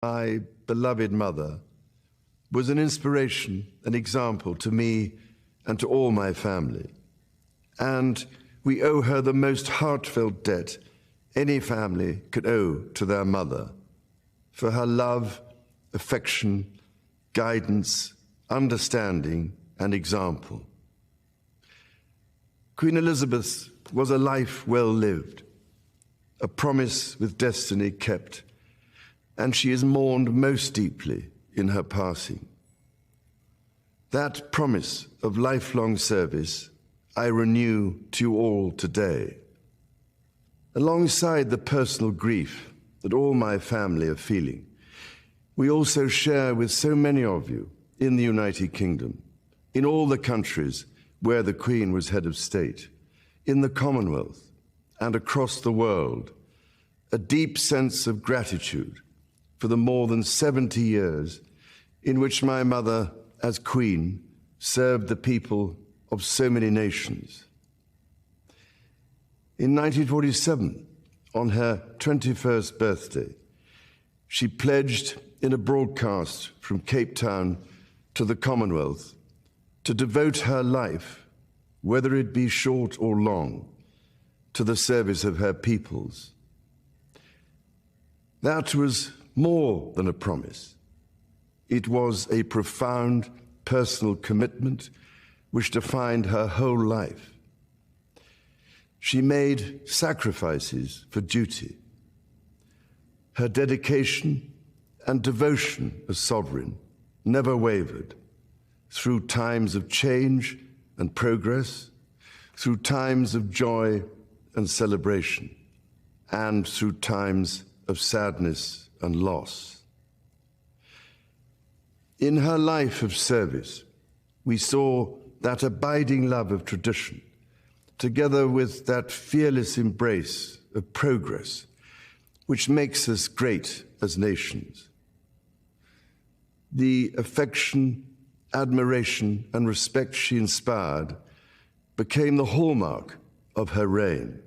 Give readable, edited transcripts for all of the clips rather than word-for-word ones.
My beloved mother was an inspiration, an example to me and to all my family. And we owe her the most heartfelt debt any family could owe to their mother, for her love, affection, guidance, understanding, and example. Queen Elizabeth was a life well lived, a promise with destiny kept, and she is mourned most deeply in her passing. That promise of lifelong service I renew to you all today. Alongside the personal grief that all my family are feeling, we also share with so many of you in the United Kingdom, in all the countries where the Queen was head of state, in the Commonwealth and across the world, a deep sense of gratitude for the more than 70 years in which my mother, as Queen, served the people of so many nations. In 1947, on her 21st birthday, she pledged in a broadcast from Cape Town to the Commonwealth to devote her life, whether it be short or long, to the service of her peoples. That was more than a promise. It was a profound personal commitment which defined her whole life. She made sacrifices for duty. Her dedication and devotion as sovereign never wavered through times of change and progress, through times of joy and celebration, and through times of sadness and loss. In her life of service, we saw that abiding love of tradition, together with that fearless embrace of progress, which makes us great as nations. The affection, admiration, and respect she inspired became the hallmark of her reign.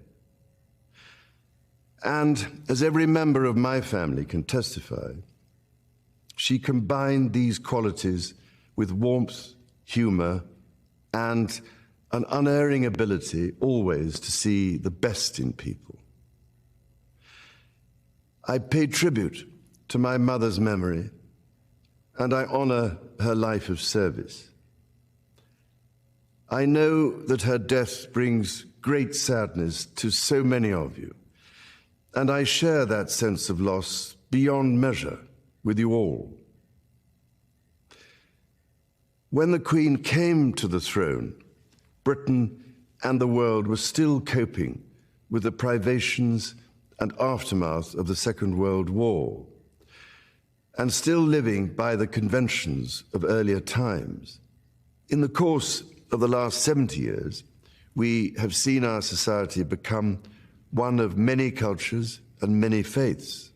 And as every member of my family can testify, she combined these qualities with warmth, humor, and an unerring ability always to see the best in people. I pay tribute to my mother's memory, and I honor her life of service. I know that her death brings great sadness to so many of you, and I share that sense of loss beyond measure with you all. When the Queen came to the throne, Britain and the world were still coping with the privations and aftermath of the Second World War, and still living by the conventions of earlier times. In the course of the last 70 years, we have seen our society become one of many cultures and many faiths.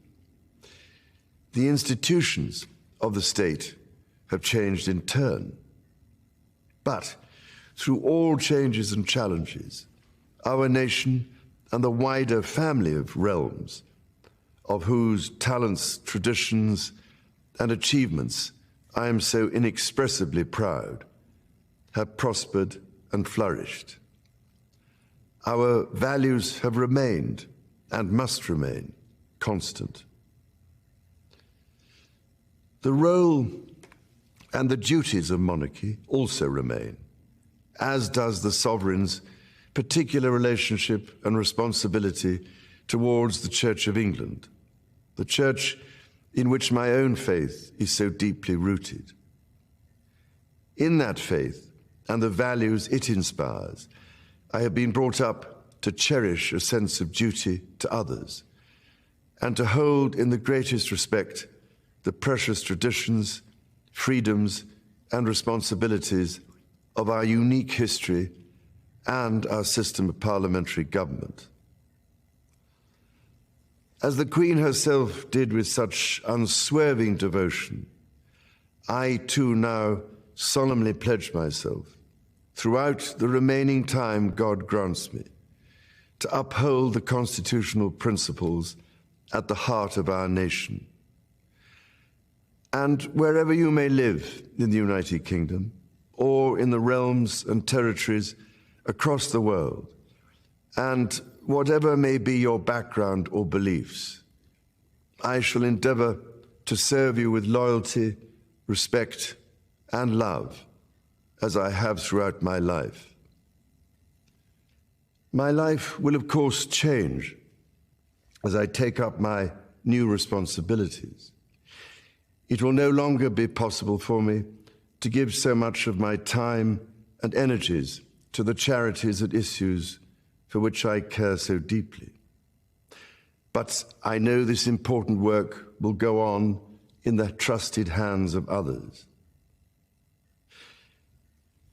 The institutions of the state have changed in turn. But through all changes and challenges, our nation and the wider family of realms, of whose talents, traditions, and achievements I am so inexpressibly proud, have prospered and flourished. Our values have remained and must remain constant. The role and the duties of monarchy also remain, as does the sovereign's particular relationship and responsibility towards the Church of England, the church in which my own faith is so deeply rooted. In that faith and the values it inspires, I have been brought up to cherish a sense of duty to others and to hold in the greatest respect the precious traditions, freedoms, and responsibilities of our unique history and our system of parliamentary government. As the Queen herself did with such unswerving devotion, I too now solemnly pledge myself, throughout the remaining time God grants me, to uphold the constitutional principles at the heart of our nation, And wherever you may live in the United Kingdom or in the realms and territories across the world, and whatever may be your background or beliefs, I shall endeavor to serve you with loyalty, respect, and love, as I have throughout my life. My life will, of course, change as I take up my new responsibilities. It will no longer be possible for me to give so much of my time and energies to the charities and issues for which I care so deeply. But I know this important work will go on in the trusted hands of others.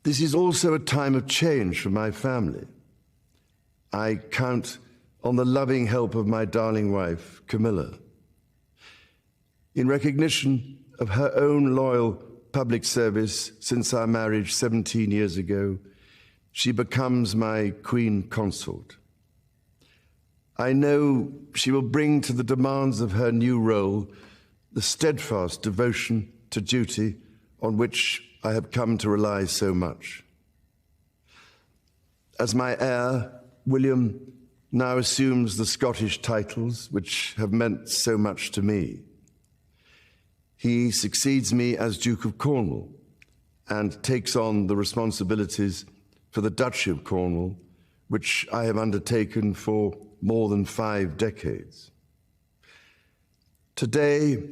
This is also a time of change for my family. I count on the loving help of my darling wife, Camilla. In recognition of her own loyal public service since our marriage 17 years ago, she becomes my Queen Consort. I know she will bring to the demands of her new role the steadfast devotion to duty on which I have come to rely so much. As my heir, William now assumes the Scottish titles which have meant so much to me. He succeeds me as Duke of Cornwall and takes on the responsibilities for the Duchy of Cornwall, which I have undertaken for more than 5 decades. Today,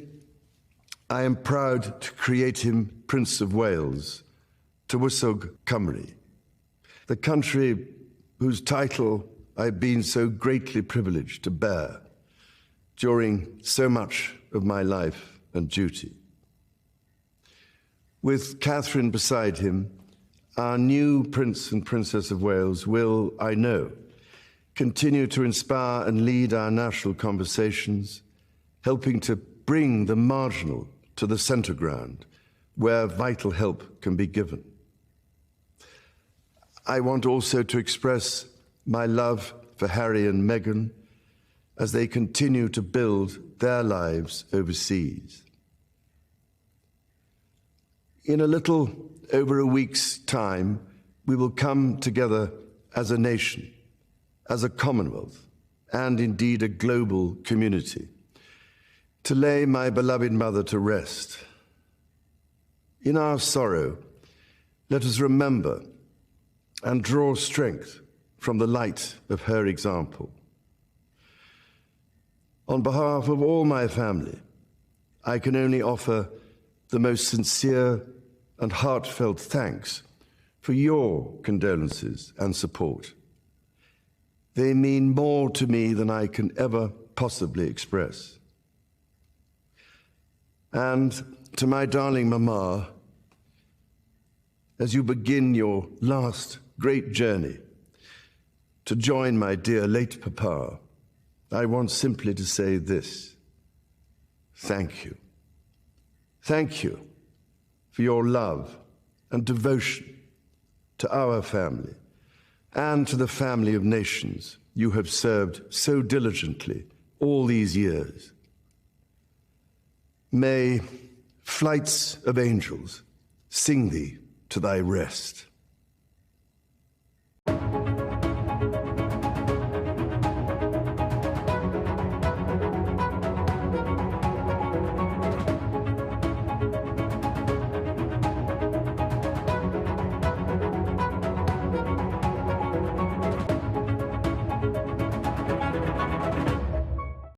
I am proud to create him Prince of Wales, Tywysog Cymru, the country whose title I've been so greatly privileged to bear during so much of my life and duty. With Catherine beside him, our new Prince and Princess of Wales will, I know, continue to inspire and lead our national conversations, helping to bring the marginal to the centre ground, where vital help can be given. I want also to express my love for Harry and Meghan as they continue to build their lives overseas. In a little over a week's time, we will come together as a nation, as a Commonwealth, and indeed a global community, to lay my beloved mother to rest. In our sorrow, let us remember and draw strength from the light of her example. On behalf of all my family, I can only offer the most sincere and heartfelt thanks for your condolences and support. They mean more to me than I can ever possibly express. And to my darling Mama, as you begin your last great journey to join my dear late Papa, I want simply to say this: thank you. Thank you for your love and devotion to our family and to the family of nations you have served so diligently all these years. May flights of angels sing thee to thy rest.